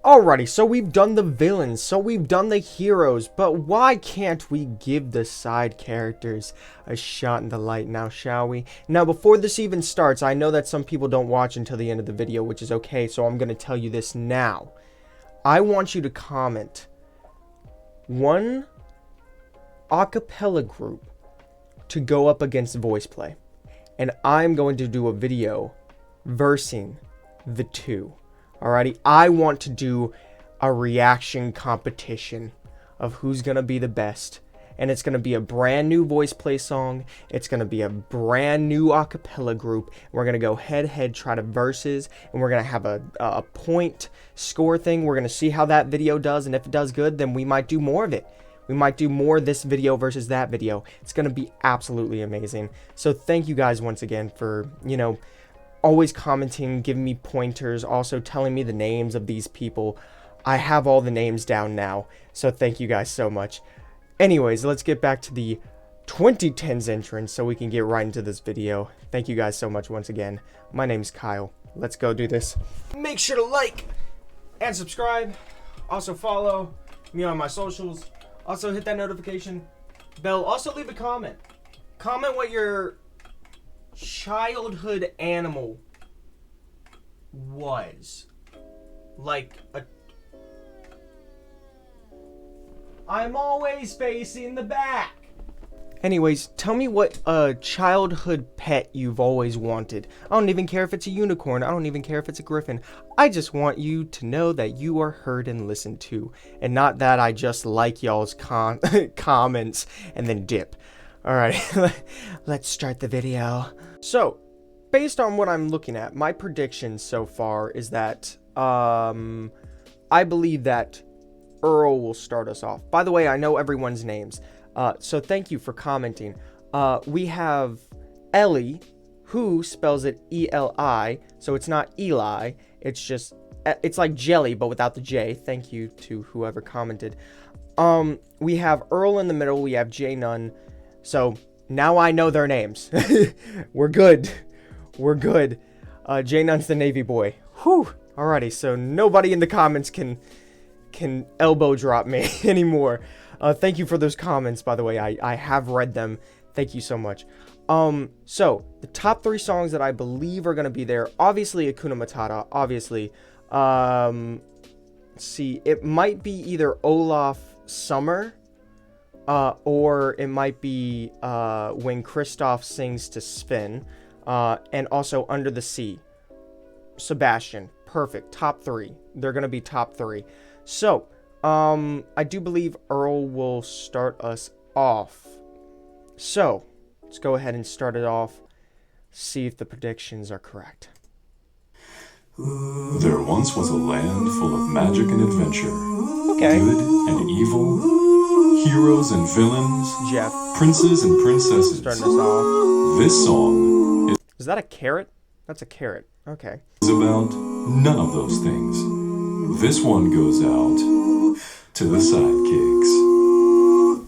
Alrighty, so we've done the villains, so we've done the heroes, but why can't we give the side characters a shot in the light now, shall we? Now, before this even starts, I know that some people don't watch until the end of the video, which is okay, so I'm going to tell you this now. I want you to comment one acapella group to go up against Voiceplay, and I'm going to do a video versing the two. Alrighty, I want to do a reaction competition of who's going to be the best. And it's going to be a brand new Voiceplay song. It's going to be a brand new acapella group. We're going to go head-to-head, try to versus. And we're going to have a point score thing. We're going to see how that video does. And if it does good, then we might do more of it. We might do more of this video versus that video. It's going to be absolutely amazing. So thank you guys once again for, always commenting, giving me pointers, also telling me the names of these people. I have all the names down now, so thank you guys so much. Anyways, let's get back to the 2010s entrance so we can get right into this video. Thank you guys so much once again. My name's Kyle. Let's go do this. Make sure to like and subscribe. Also follow me on my socials. Also hit that notification bell. Also leave a comment. Comment what your childhood animal was. I'm always facing the back. Anyways, tell me what childhood pet you've always wanted. I don't even care if it's a unicorn. I don't even care if it's a griffin. I just want you to know that you are heard and listened to, and not that I just like y'all's comments and then dip. Alright, let's start the video. So, based on what I'm looking at, my prediction so far is that, I believe that Earl will start us off. By the way, I know everyone's names, so thank you for commenting. We have Ellie, who spells it E-L-I, so it's not Eli, it's like jelly, but without the J. Thank you to whoever commented. We have Earl in the middle, we have J Nunn. So, now I know their names. We're good. We're good. J Nunn's the Navy boy. Whew. Alrighty, so nobody in the comments can elbow drop me anymore. Thank you for those comments, by the way. I have read them. Thank you so much. So, the top 3 songs that I believe are going to be there. Obviously, Hakuna Matata. Obviously. Let's see. It might be either Olaf Summer. Or it might be when Kristoff sings to Sven, and also Under the Sea. Sebastian, perfect, top 3. They're gonna be top 3. So, I do believe Earl will start us off. So, let's go ahead and start it off. See if the predictions are correct. There once was a land full of magic and adventure. Okay. Good and evil. Heroes and villains, Jeff. Princes and princesses. Starting us off. This song Is that a carrot? That's a carrot. Okay. is about none of those things. This one goes out to the sidekicks.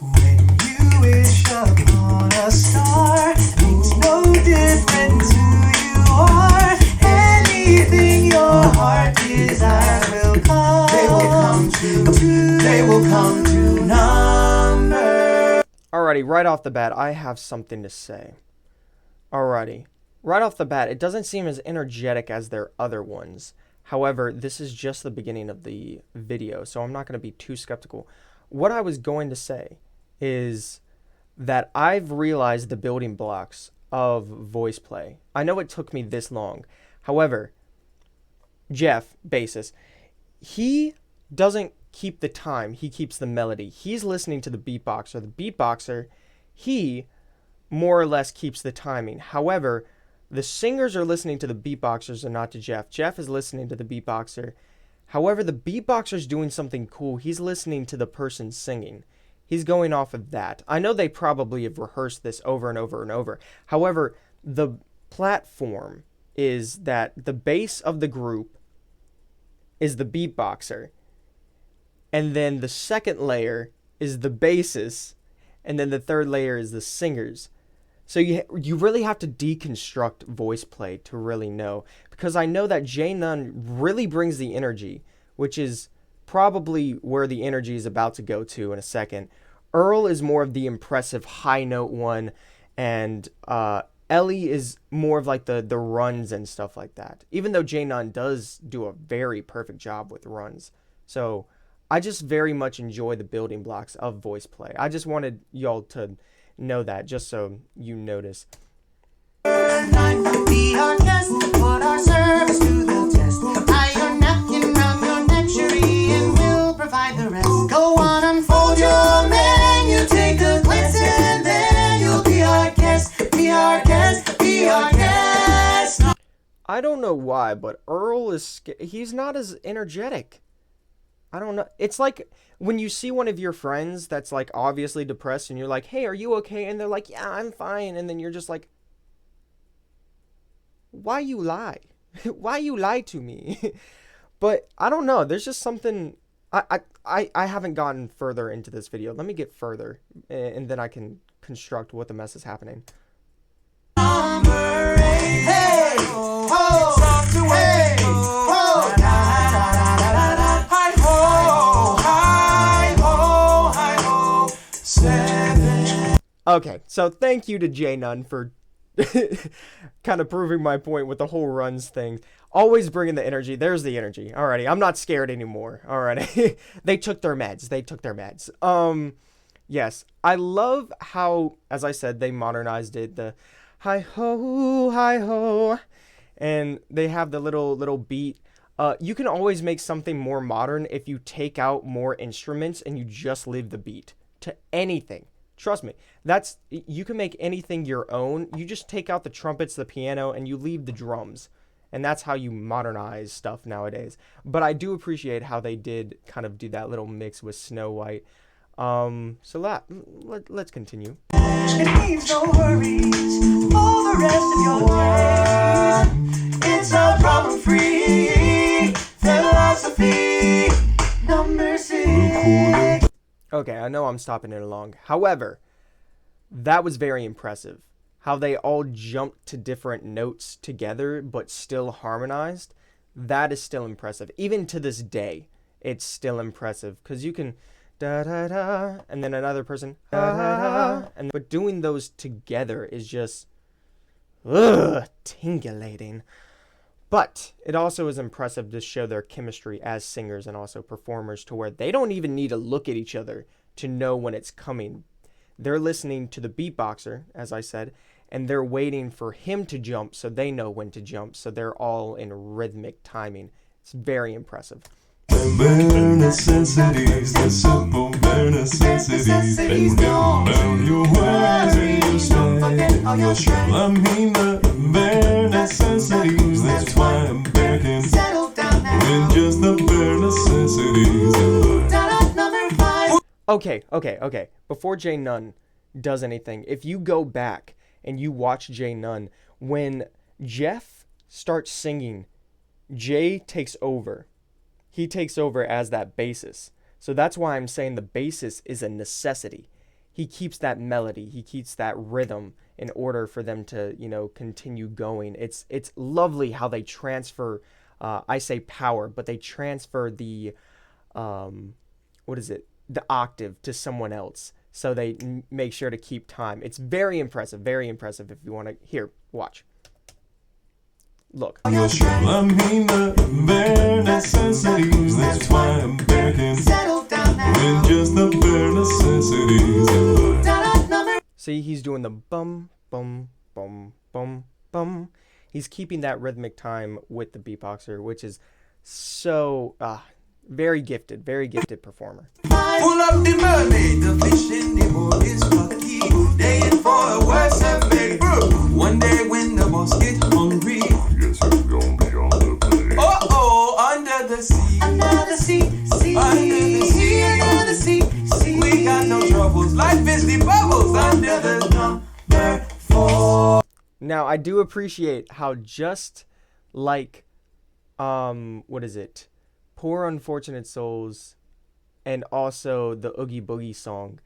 When you wish upon a star, things no different who you are. Anything your heart desires will come. They will come to. They will come to number. Alrighty, right off the bat, I have something to say. Alrighty. Right off the bat, it doesn't seem as energetic as their other ones. However, this is just the beginning of the video, so I'm not going to be too skeptical. What I was going to say is that I've realized the building blocks of Voiceplay. I know it took me this long. However, Jeff, bassist, he doesn't keep the time, he keeps the melody. He's listening to the beatboxer. The beatboxer, he more or less keeps the timing. However, the singers are listening to the beatboxers and not to Jeff. Jeff is listening to the beatboxer. However, the beatboxer's doing something cool. He's listening to the person singing. He's going off of that. I know they probably have rehearsed this over and over and over. However, the platform is that the base of the group is the beatboxer. And then the second layer is the bassist. And then the third layer is the singers. So you really have to deconstruct Voiceplay to really know. Because I know that J Nunn really brings the energy which is probably where the energy is about to go to in a second. Earl is more of the impressive high note one, and Ellie is more of like the runs and stuff like that. Even though J Nun does do a very perfect job with runs. So I just very much enjoy the building blocks of voice play. I just wanted y'all to know that, just so you notice. Be our guest, put our service to the test. Tie your napkin round your neck, Cherie, and we'll provide the rest. Go on, unfold your menu, take a glance, and then you'll be our guest, be our guest, be our guest. I don't know why, but Earl he's not as energetic. I don't know. It's like when you see one of your friends that's like obviously depressed and you're like, "Hey, are you okay?" And they're like, "Yeah, I'm fine." And then you're just like, "Why you lie? Why you lie to me?" But I don't know. There's just something I haven't gotten further into this video. Let me get further and then I can construct what the mess is happening. Hey, ho, hey, ho, hi ho, hi ho, hi ho, 7. Okay, so thank you to J Nun for kind of proving my point with the whole runs thing. Always bringing the energy. There's the energy. Alrighty, I'm not scared anymore. Alrighty. They took their meds. They took their meds. Yes, I love how, as I said, they modernized it. The hi ho, and they have the little beat. You can always make something more modern if you take out more instruments and you just leave the beat to anything. Trust me, you can make anything your own. You just take out the trumpets, the piano, and you leave the drums. And that's how you modernize stuff nowadays. But I do appreciate how they did kind of do that little mix with Snow White. So let's continue. It means no worries for the rest of your day. It's a problem-free philosophy. Number 6. Okay, I know I'm stopping it along. However, that was very impressive. How they all jumped to different notes together, but still harmonized. That is still impressive. Even to this day, it's still impressive. Because you can da da da, and then another person da da da, but doing those together is just tingulating. But it also is impressive to show their chemistry as singers and also performers, to where they don't even need to look at each other to know when it's coming. They're listening to the beatboxer, as I said, and they're waiting for him to jump so they know when to jump. So they're all in rhythmic timing. It's very impressive. Bare necessities, the simple bare necessities. And down your worries and your style and your struggle. I mean the bare necessities. That's why I'm begging. Settle down now. With just the bare necessities. Number 5. Okay. Before J Nun does anything, if you go back and you watch J Nun, when Jeff starts singing, Jay takes over. He takes over as that bassist. So that's why I'm saying the bassist is a necessity. He keeps that melody. He keeps that rhythm in order for them to, continue going. It's lovely how they transfer, I say power, but they transfer the, the octave to someone else. So they make sure to keep time. It's very impressive if you want to. Here, watch. Look. I mean the bare necessities. That's why I'm begging. Settle down now. With just the bare necessities. See, he's doing the bum, bum, bum, bum, bum. He's keeping that rhythmic time with the beatboxer, which is so very gifted performer. Pull up the mermaid, the fish in the boat is lucky. They in for a worse effect. One day when the boss get hungry, Yes, it's gonna be on the plane. under the sea, under the sea, under the sea. We got no troubles, life is the bubbles under the number 4. Now, I do appreciate how just like, Poor Unfortunate Souls, and also the Oogie Boogie song,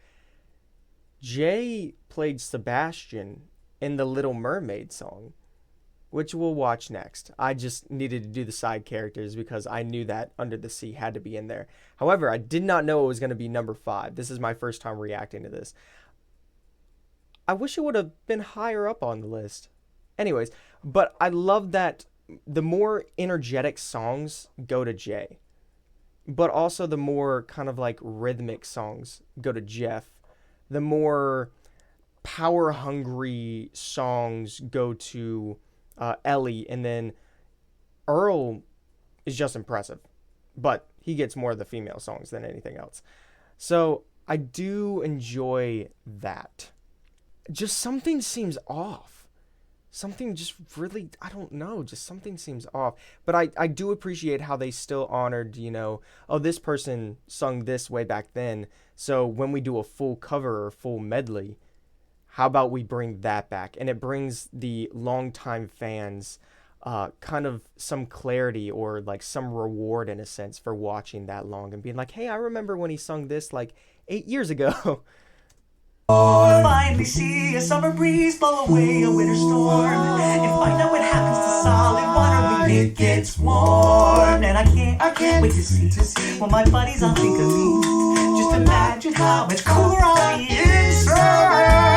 Jay played Sebastian in the Little Mermaid song. which we'll watch next. I just needed to do the side characters because I knew that Under the Sea had to be in there. However, I did not know it was going to be number 5. This is my first time reacting to this. I wish it would have been higher up on the list. Anyways, but I love that the more energetic songs go to Jay, but also the more kind of like rhythmic songs go to Jeff. The more power hungry songs go to Ellie, and then Earl is just impressive, but he gets more of the female songs than anything else. So I do enjoy that. Just something seems off. Something just really, I don't know, just something seems off. But I do appreciate how they still honored, oh, this person sung this way back then. So when we do a full cover or full medley, how about we bring that back? And it brings the longtime fans kind of some clarity or like some reward in a sense for watching that long and being like, hey, I remember when he sung this like 8 years ago. Finally see a summer breeze blow away a winter storm, and find out what happens to solid water when it gets warm. And I can't wait to see when my buddies all think of me. Just imagine how much cooler I'll be inside.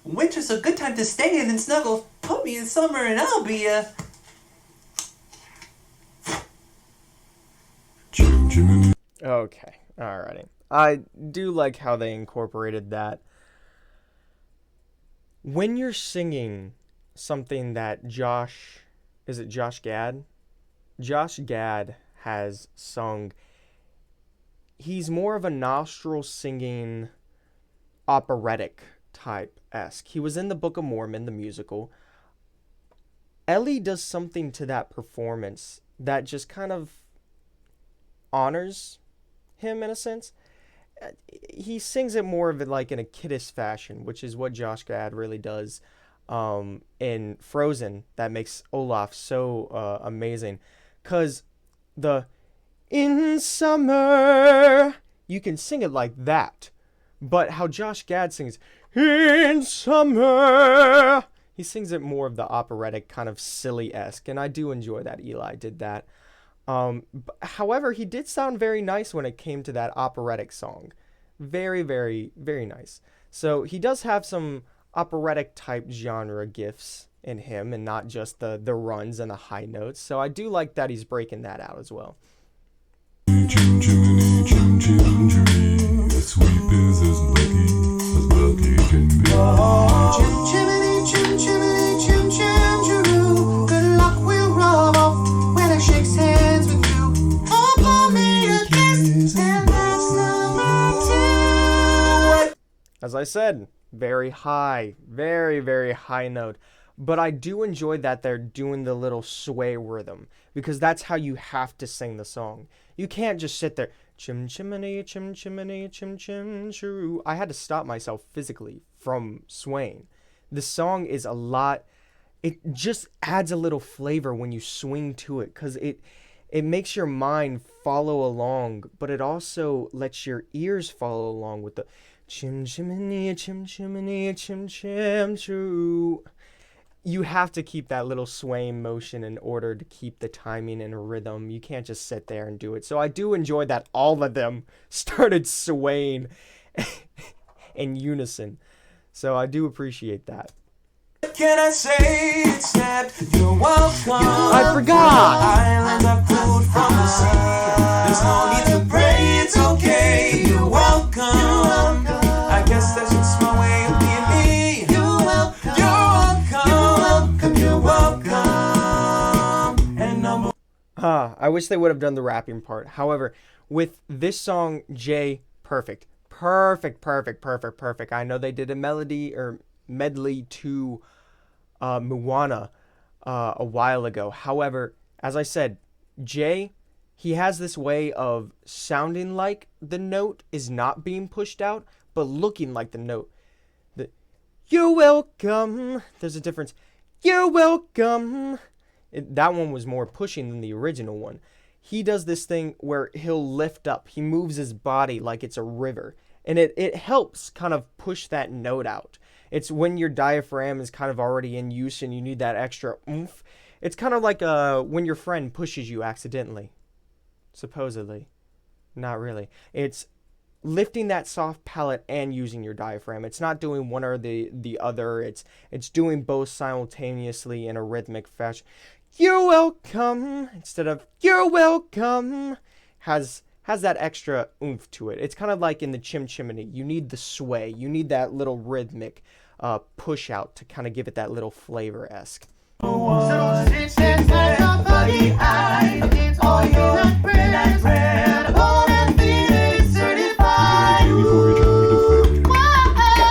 Winter's a good time to stay in and snuggle. Put me in summer and I'll be a... Okay, alrighty. I do like how they incorporated that. When you're singing something that Josh Gad? Josh Gad has sung, he's more of a nostril singing operatic type-esque. He was in the Book of Mormon, the musical. Ellie does something to that performance that just kind of honors him in a sense. He sings it more of it like in a kiddish fashion, which is what Josh Gad really does in Frozen. That makes Olaf so amazing, because the in summer, you can sing it like that, but how Josh Gad sings in summer, he sings it more of the operatic kind of silly-esque, and I do enjoy that Eli did that. However, he did sound very nice when it came to that operatic song. Very, very, very nice. So he does have some operatic type genre gifts in him and not just the runs and the high notes. So I do like that he's breaking that out as well. Chim chimney, chim chim chimney, as sweet as lucky can be. Chim chimney, chim chimney, chim chim chiroo. Good luck will rub off when it shakes hands with you. Oh, blow me a kiss, and that's number 2. As I said, very high, very, very high note. But I do enjoy that they're doing the little sway rhythm, because that's how you have to sing the song. You can't just sit there, chim chimney, chim chimney, chim chim chiroo. I had to stop myself physically from swaying. The song is a lot, it just adds a little flavor when you swing to it, because it makes your mind follow along, but it also lets your ears follow along with the chim chimney, chim chimney, chim chim chiroo. You have to keep that little swaying motion in order to keep the timing and rhythm. You can't just sit there and do it. So I do enjoy that all of them started swaying in unison. So I do appreciate that. Can I say it's that you're welcome? I forgot! Islands are cooled from the sea. There's no need to pray, it's okay. You're welcome. I guess that's just my way of being me. You're welcome. You're welcome. And number... I wish they would have done the rapping part. However, with this song, Jay, perfect. Perfect. I know they did a medley to Moana a while ago. However, as I said, Jay, he has this way of sounding like the note is not being pushed out, but looking like the note. You're welcome. There's a difference. You're welcome. That one was more pushing than the original one. He does this thing where he'll lift up. He moves his body like it's a river. And it helps kind of push that note out. It's when your diaphragm is kind of already in use and you need that extra oomph. It's kind of like when your friend pushes you accidentally. Supposedly. Not really. It's lifting that soft palate and using your diaphragm. It's not doing one or the other. It's doing both simultaneously in a rhythmic fashion. You're welcome instead of you're welcome has that extra oomph to it. It's kind of like in the Chim Chimney. You need the sway. You need that little rhythmic push out to kind of give it that little flavor-esque. So sit and touch your body, it's all your bread, born and feeling certified. Before we turn to failure.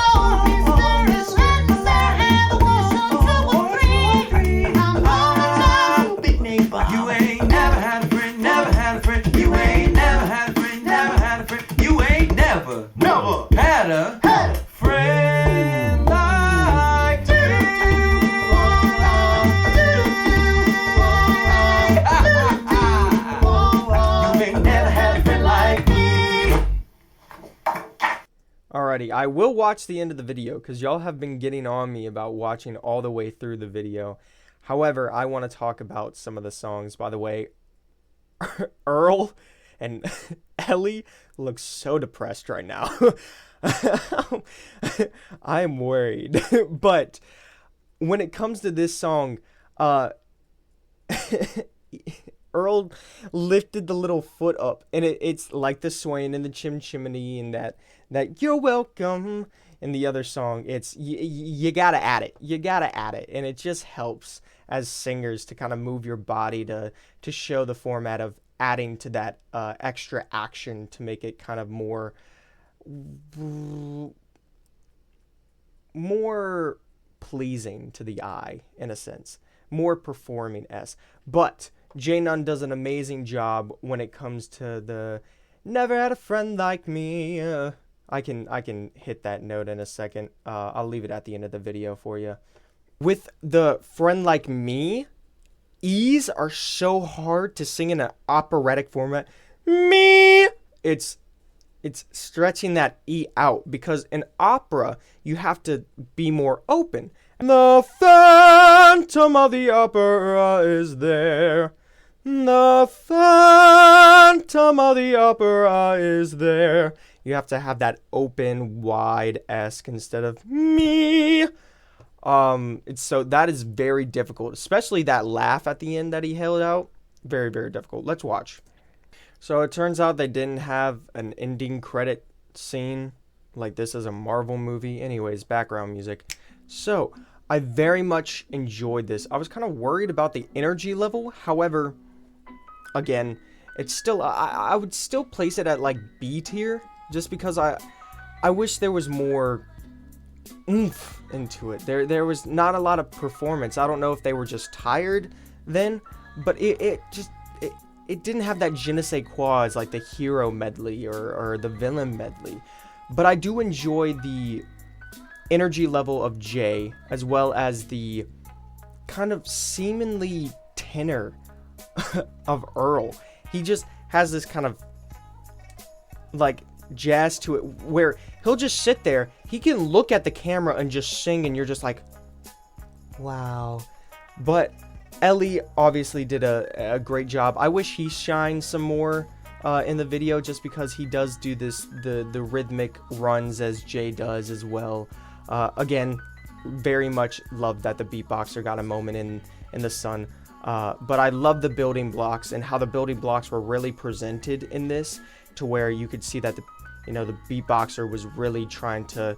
Whoa, Mr. Dispenser, and the world to free. I'm on a big name, but you ain't never had a friend, never had a friend. You ain't never had a friend, never had a friend. You ain't never had a friend like me. You ain't never had a friend like me. Alrighty, I will watch the end of the video because y'all have been getting on me about watching all the way through the video. However, I want to talk about some of the songs. By the way, Earl and Ellie look so depressed right now. I'm worried. But when it comes to this song, Earl lifted the little foot up, and it's like the swaying in the Chim Chimney and that you're welcome in the other song. It's you gotta add it. You gotta add it, and it just helps as singers to kind of move your body to show the format of adding to that extra action to make it kind of more pleasing to the eye in a sense, more performing-esque. But J Nunn does an amazing job when it comes to the never had a friend like me. I can hit that note in a second. I'll leave it at the end of the video for you. With the friend like me, E's are so hard to sing in an operatic format. Me, it's stretching that E out because in opera you have to be more open. The Phantom of the Opera is there. The Phantom of the Opera is there. You have to have that open, wide-esque instead of me. So that is very difficult, especially that laugh at the end that he held out. Very, very difficult. Let's watch. So it turns out they didn't have an ending credit scene like this is a Marvel movie. Anyways, background music. So I very much enjoyed this. I was kind of worried about the energy level. However, again, it's still, I would still place it at like B tier just because I wish there was more oomph into it. There was not a lot of performance. I don't know if they were just tired then, but it didn't have that je ne sais quoi as like the hero medley or the villain medley. But I do enjoy the energy level of Jay as well as the kind of seemingly tenor of Earl. He just has this kind of like jazz to it where he'll just sit there, he can look at the camera and just sing and you're just like, wow. But Ellie obviously did a great job. I wish he shined some more in the video just because he does do the rhythmic runs as Jay does as well. Again, very much love that the beatboxer got a moment in the sun. But I love the building blocks and how the building blocks were really presented in this, to where you could see that the beatboxer was really trying to,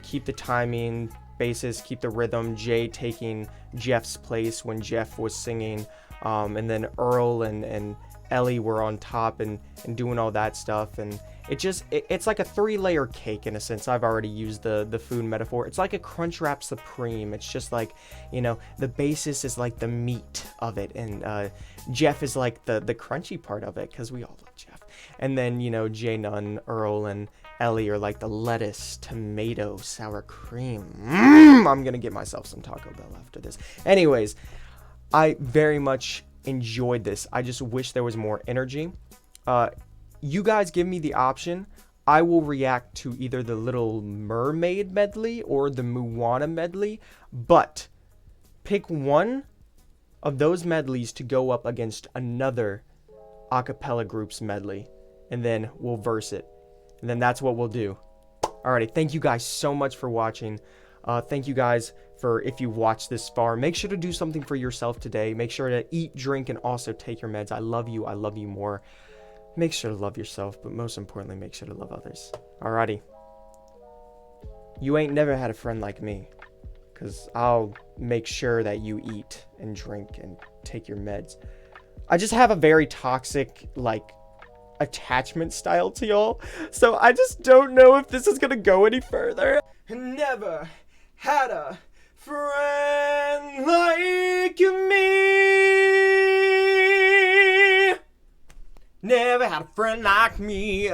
keep the timing basis, keep the rhythm. Jay taking Jeff's place when Jeff was singing, and then Earl and Ellie were on top and doing all that stuff. And it's like a 3-layer cake in a sense. I've already used the food metaphor. It's like a Crunchwrap Supreme. It's just like, the basis is like the meat of it, and Jeff is like the crunchy part of it, because we all love Jeff. And then, J Nunn, Earl, and Ellie are like the lettuce, tomato, sour cream. I'm gonna get myself some Taco Bell after this. Anyways, I very much enjoyed this. I just wish there was more energy. You guys give me the option. I will react to either the Little Mermaid medley or the Moana medley, but pick one of those medleys to go up against another a cappella group's medley, and then we'll verse it, and then that's what we'll do. Alrighty, thank you guys so much for watching. Thank you guys for, if you've watched this far, make sure to do something for yourself today. Make sure to eat, drink, and also take your meds. I love you more. Make sure to love yourself, but most importantly, make sure to love others. Alrighty. You ain't never had a friend like me, because I'll make sure that you eat and drink and take your meds. I just have a very toxic, like, attachment style to y'all, so I just don't know if this is gonna go any further. Never had a friend like me. Never had a friend like me.